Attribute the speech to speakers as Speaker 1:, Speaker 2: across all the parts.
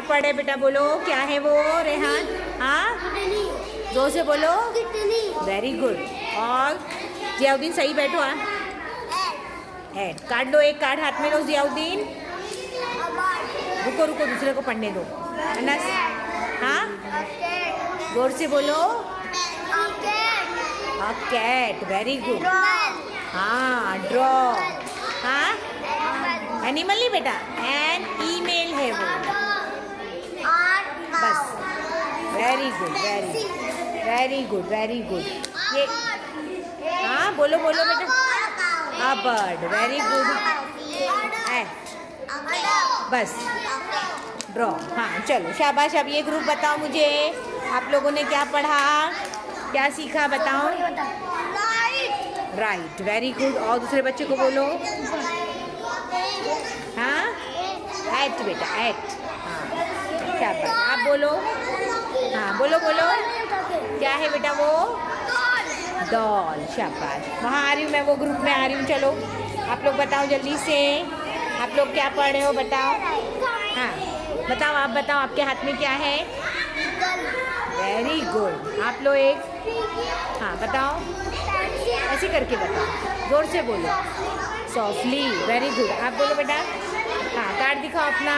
Speaker 1: पढ़ रहे बेटा, बोलो क्या है वो रेहान? हाँ, जोर से बोलो। Very good. और जियाउद्दीन सही बैठो। हाँ, एड काट लो, एक कार्ड हाथ में लो जियाउद्दीन। रुको रुको, दूसरे को पढ़ने दो। अनस, हाँ जोर से बोलो। Cat, very good. हाँ, ड्रॉ। हाँ, एनिमल नहीं बेटा, एन ईमेल है वो। बस, very good, very very good, very good. ये हाँ, बोलो बोलो बेटा। Bird, very good. बस, ड्रॉ। हाँ चलो शाबाश। अब ये ग्रुप बताओ मुझे, आप लोगों ने क्या पढ़ा, क्या सीखा बताओ। Right, very good. और दूसरे बच्चे को बोलो। हाँ, एट बेटा, एट। हाँ शाबाश। आप बोलो। हाँ बोलो बोलो, क्या है बेटा वो? डॉल, शाबाश। वहाँ आ रही हूँ मैं, वो ग्रुप में आ रही हूँ। चलो आप लोग बताओ जल्दी से, आप लोग क्या पढ़ रहे हो बताओ। हाँ बताओ, आप बताओ आपके हाथ में क्या है? Very good. आप लोग एक, हाँ बताओ, ऐसे करके बताओ, जोर से बोलो, सॉफ्टली। Very good. आप बोलो बेटा। हाँ, कार्ड दिखाओ अपना।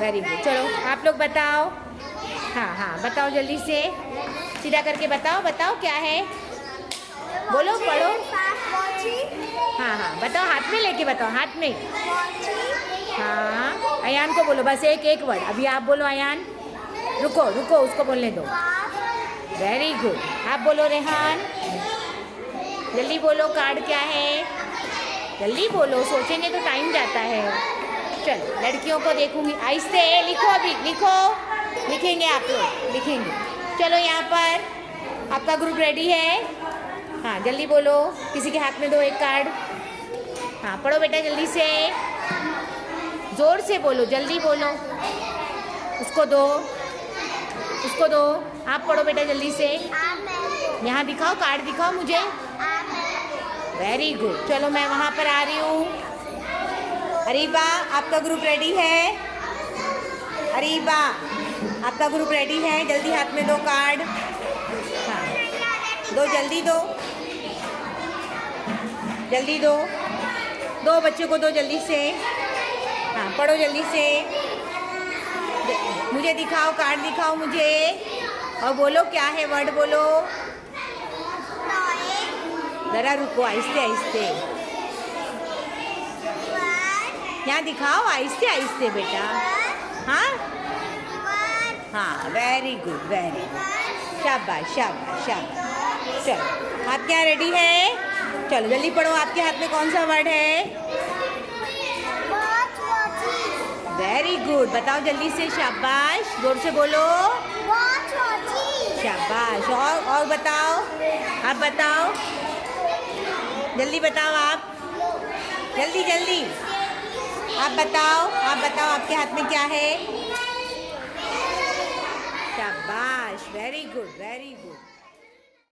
Speaker 1: Very good. चलो आप लोग बताओ। हाँ हाँ बताओ जल्दी से, सीधा करके बताओ। बताओ क्या है, बोलो, पढ़ो। हाँ हाँ बताओ, हाथ में लेके बताओ, हाथ में। हाँ, अयान को बोलो बस एक वर्ड। अभी आप बोलो अयान। रुको रुको, उसको बोलने दो। Very good. आप बोलो रेहान, जल्दी बोलो, कार्ड क्या है? जल्दी बोलो, सोचेंगे तो टाइम जाता है। चलो लड़कियों को देखूंगी, आहिस्ते लिखो, अभी लिखो, लिखेंगे आप लोग, लिखेंगे। चलो यहाँ पर आपका ग्रुप रेडी है। हाँ जल्दी बोलो, किसी के हाथ में दो एक कार्ड। हाँ पढ़ो बेटा जल्दी से, जोर से बोलो, जल्दी बोलो। उसको दो, उसको दो। आप पढ़ो बेटा जल्दी से। यहाँ दिखाओ, कार्ड दिखाओ मुझे। Very good. चलो मैं वहाँ पर आ रही हूँ। अरीबा, आपका ग्रुप रेडी है? अरीबा, आपका ग्रुप रेडी है? जल्दी हाथ में दो कार्ड। हाँ दो, जल्दी दो, जल्दी दो। दो बच्चों को दो जल्दी से। हाँ पढ़ो जल्दी से, मुझे दिखाओ, कार्ड दिखाओ मुझे, और बोलो क्या है वर्ड, बोलो। ज़रा रुको, आहिस्ते आहिस्ते, यहाँ दिखाओ, आहिस्ते आहिस्ते बेटा। हाँ हाँ वेरी गुड, वेरी गुड। शाबाश शाबाश शाबाश। चलो हाथ क्या रेडी है? चलो जल्दी पढ़ो, आपके हाथ में कौन सा वर्ड है? Very good. बताओ जल्दी से, शाबाश, जोर से बोलो। शाबाश। और बताओ, आप बताओ, जल्दी बताओ आप, जल्दी जल्दी। आप बताओ, आप बताओ आपके हाथ में क्या है? शाबाश, वेरी गुड, वेरी गुड।